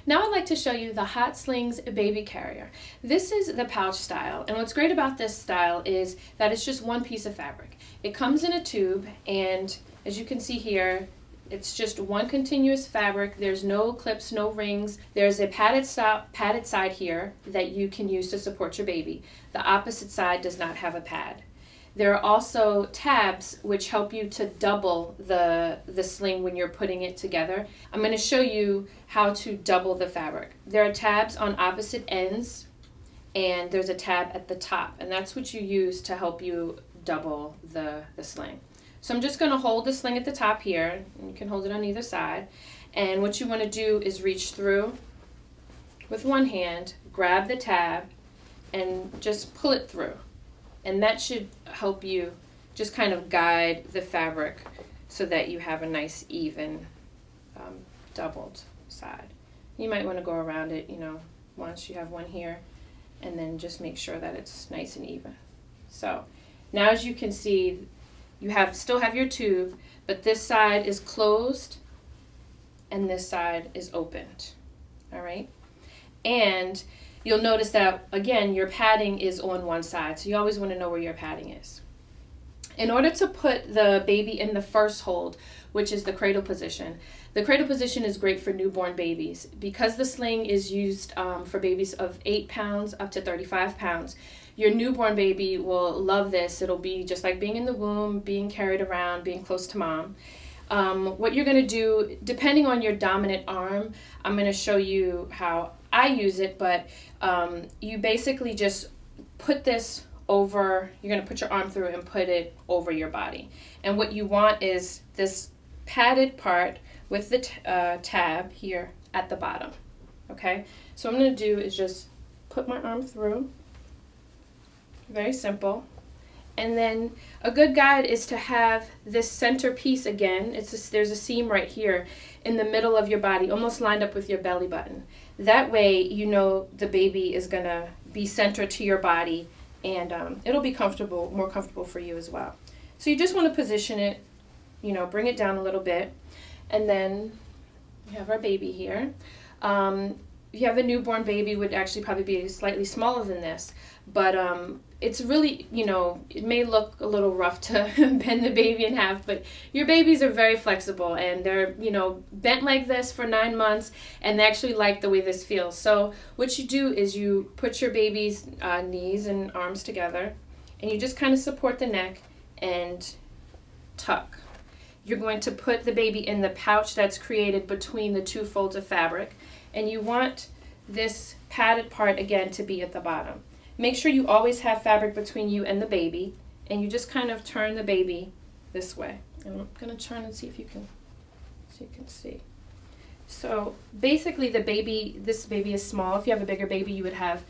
Now I'd like to show you the Hotslings baby carrier. This is the pouch style, and what's great about this style is that it's just one piece of fabric. It comes in a tube, and as you can see here, it's just one continuous fabric. There's no clips, no rings. There's a padded side here that you can use to support your baby. The opposite side does not have a pad. There are also tabs which help you to double the sling when you're putting it together. I'm going to show you how to double the fabric. There are tabs on opposite ends, and there's a tab at the top, and that's what you use to help you double the sling. So I'm just going to hold the sling at the top here, and you can hold it on either side. And what you want to do is reach through with one hand, grab the tab, and just pull it through. And that should help you just kind of guide the fabric so that you have a nice even doubled side. You might want to go around it, once you have one here, and then just make sure that it's nice and even. So now, as you can see, you still have your tube, but this side is closed and this side is opened. All right? And you'll notice that, again, your padding is on one side, so you always want to know where your padding is. In order to put the baby in the first hold, which is the cradle position is great for newborn babies. Because the sling is used for babies of 8 pounds up to 35 pounds, your newborn baby will love this. It'll be just like being in the womb, being carried around, being close to mom. What you're going to do, depending on your dominant arm, I'm going to show you how I use it, but you basically just put this over, you're going to put your arm through and put it over your body. And what you want is this padded part with the tab here at the bottom. Okay? So what I'm going to do is just put my arm through. Very simple. And then a good guide is to have this center piece again. There's a seam right here in the middle of your body, almost lined up with your belly button. That way, the baby is going to be centered to your body, and it'll be more comfortable for you as well. So you just want to position it, bring it down a little bit, and then we have our baby here. If you have a newborn baby, would actually probably be slightly smaller than this, but it's really, it may look a little rough to bend the baby in half, but your babies are very flexible, and they're, bent like this for 9 months, and they actually like the way this feels. So what you do is you put your baby's knees and arms together, and you just kind of support the neck and tuck. You're going to put the baby in the pouch that's created between the two folds of fabric, and you want this padded part again to be at the bottom. Make sure you always have fabric between you and the baby, and you just kind of turn the baby this way. And I'm going to turn and see if you can see. So basically this baby is small. If you have a bigger baby, you would have,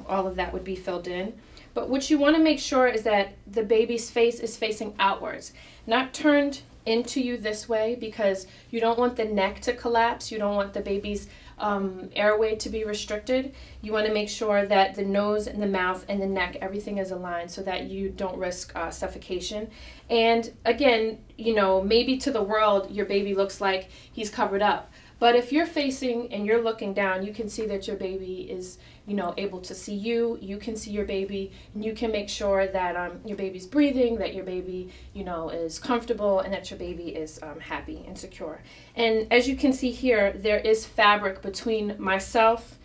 all of that would be filled in. But what you want to make sure is that the baby's face is facing outwards, not turned into you this way, because you don't want the neck to collapse. You don't want the baby's airway to be restricted. You want to make sure that the nose and the mouth and the neck, everything is aligned so that you don't risk suffocation. And again, maybe to the world, your baby looks like he's covered up. But if you're facing and you're looking down, you can see that your baby is, able to see you. You can see your baby, and you can make sure that your baby's breathing, that your baby, is comfortable, and that your baby is happy and secure. And as you can see here, there is fabric between myself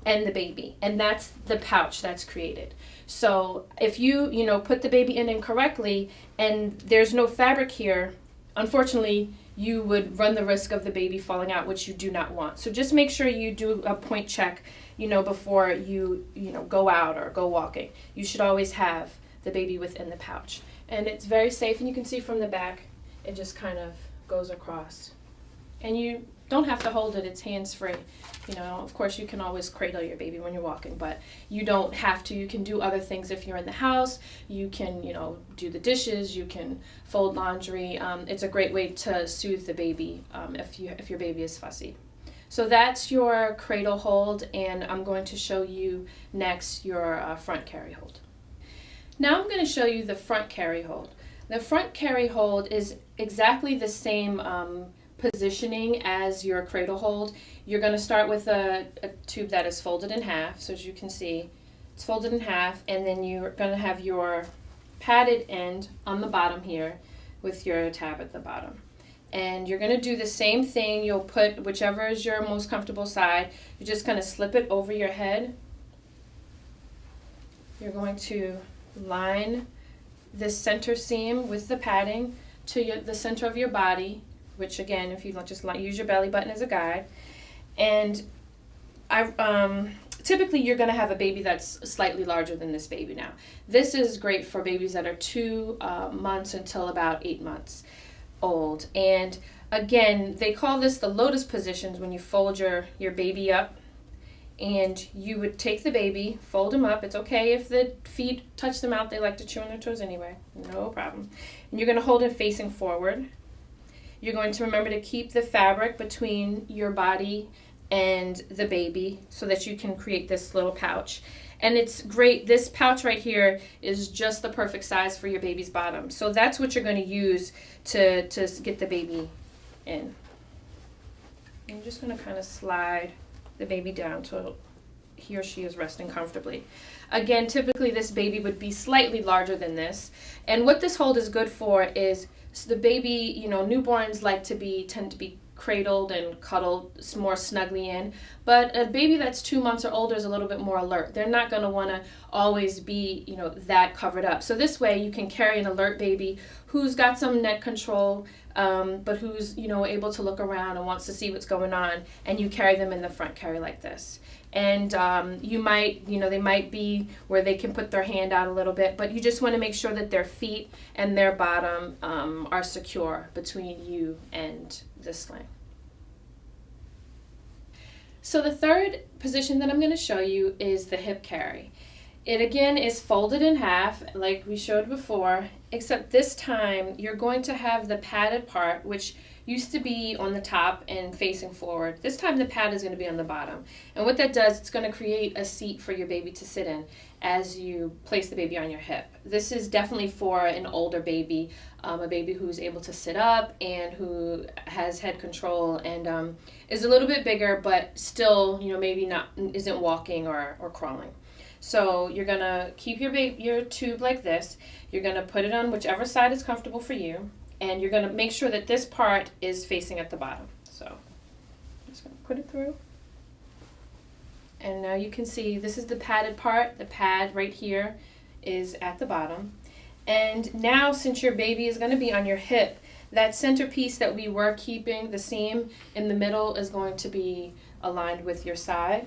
and the baby, and that's the pouch that's created. So if you, put the baby in incorrectly and there's no fabric here, unfortunately, you would run the risk of the baby falling out, which you do not want. So just make sure you do a point check, before you, go out or go walking. You should always have the baby within the pouch. And it's very safe, and you can see from the back, it just kind of goes across. And you don't have to hold it, it's hands-free. Of course, you can always cradle your baby when you're walking, but you don't have to. You can do other things if you're in the house. You can, do the dishes. You can fold laundry. It's a great way to soothe the baby if your baby is fussy. So that's your cradle hold, and I'm going to show you next your front carry hold. Now I'm going to show you the front carry hold. The front carry hold is exactly the same positioning as your cradle hold. You're going to start with a tube that is folded in half. So as you can see, it's folded in half, and then you're going to have your padded end on the bottom here with your tab at the bottom. And you're going to do the same thing. You'll put whichever is your most comfortable side. You're just going to slip it over your head. You're going to line this center seam with the padding to the center of your body, which again, if you just use your belly button as a guide. And typically you're going to have a baby that's slightly larger than this baby now. This is great for babies that are 2 months until about 8 months old. And again, they call this the lotus positions, when you fold your baby up. And you would take the baby, fold him up. It's okay if the feet touch them out. They like to chew on their toes anyway. No problem. And you're going to hold it facing forward. You're going to remember to keep the fabric between your body and the baby so that you can create this little pouch. And it's great. This pouch right here is just the perfect size for your baby's bottom. So that's what you're going to use to get the baby in. I'm just going to kind of slide the baby down so he or she is resting comfortably. Again, typically this baby would be slightly larger than this. And what this hold is good for is the baby, newborns tend to be cradled and cuddled more snugly in, but a baby that's 2 months or older is a little bit more alert. They're not going to want to always be, that covered up. So this way you can carry an alert baby who's got some neck control, but who's, able to look around and wants to see what's going on, and you carry them in the front carry like this. And you might, they might be where they can put their hand out a little bit, but you just want to make sure that their feet and their bottom are secure between you and the sling. So the third position that I'm going to show you is the hip carry. It again is folded in half like we showed before, except this time you're going to have the padded part, which used to be on the top and facing forward. This time the pad is going to be on the bottom. And what that does, it's going to create a seat for your baby to sit in as you place the baby on your hip. This is definitely for an older baby, a baby who's able to sit up and who has head control and is a little bit bigger, but still, maybe isn't walking or crawling. So you're going to keep your tube like this. You're going to put it on whichever side is comfortable for you. And you're going to make sure that this part is facing at the bottom. So I'm just going to put it through. And now you can see this is the padded part. The pad right here is at the bottom. And now, since your baby is going to be on your hip, that centerpiece that we were keeping, the seam in the middle, is going to be aligned with your side.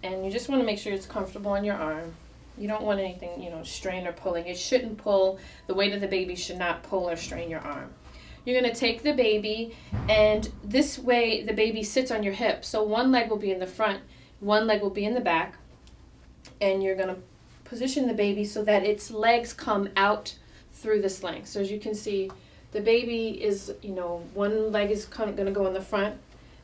And you just want to make sure it's comfortable on your arm. You don't want anything, strain or pulling. It shouldn't pull. The weight of the baby should not pull or strain your arm. You're going to take the baby, and this way the baby sits on your hip. So one leg will be in the front, one leg will be in the back, and you're going to position the baby so that its legs come out through the sling. So as you can see, the baby is, one leg is going to go in the front,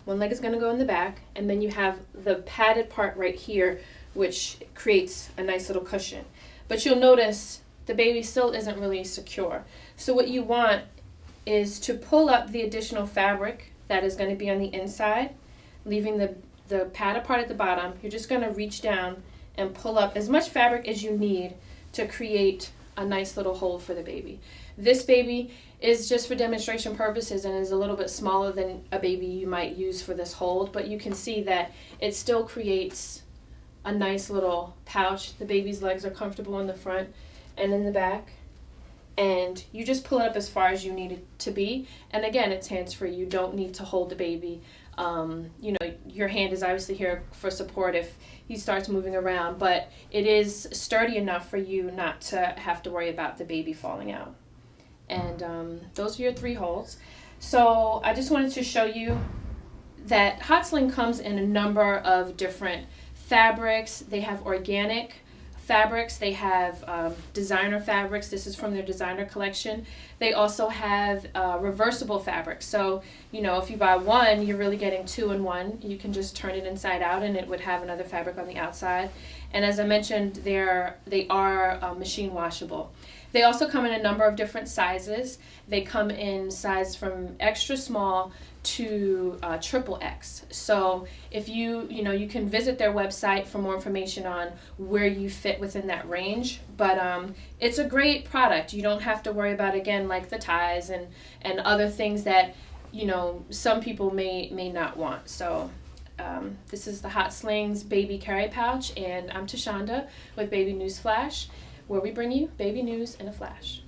one leg is going to go in the back, and then you have the padded part right here, which creates a nice little cushion. But you'll notice the baby still isn't really secure. So what you want is to pull up the additional fabric that is going to be on the inside, leaving the padded part at the bottom. You're just going to reach down and pull up as much fabric as you need to create a nice little hold for the baby. This baby is just for demonstration purposes and is a little bit smaller than a baby you might use for this hold, but you can see that it still creates a nice little pouch. The baby's legs are comfortable in the front and in the back, and you just pull it up as far as you need it to be. And again, it's hands-free. You don't need to hold the baby. Your hand is obviously here for support if he starts moving around, but it is sturdy enough for you not to have to worry about the baby falling out. And those are your 3 holds. So I just wanted to show you that Hotsling comes in a number of different fabrics. They have organic fabrics. They have designer fabrics. This is from their designer collection. They also have reversible fabrics. So, if you buy one, you're really getting 2 in 1. You can just turn it inside out and it would have another fabric on the outside. And as I mentioned, they are machine washable. They also come in a number of different sizes. They come in size from extra small to triple X. So if you can visit their website for more information on where you fit within that range. But it's a great product. You don't have to worry about, again, like the ties and other things that, some people may not want. So this is the Hotslings baby carry pouch, and I'm Tashonda with Baby News Flash, where we bring you baby news in a flash.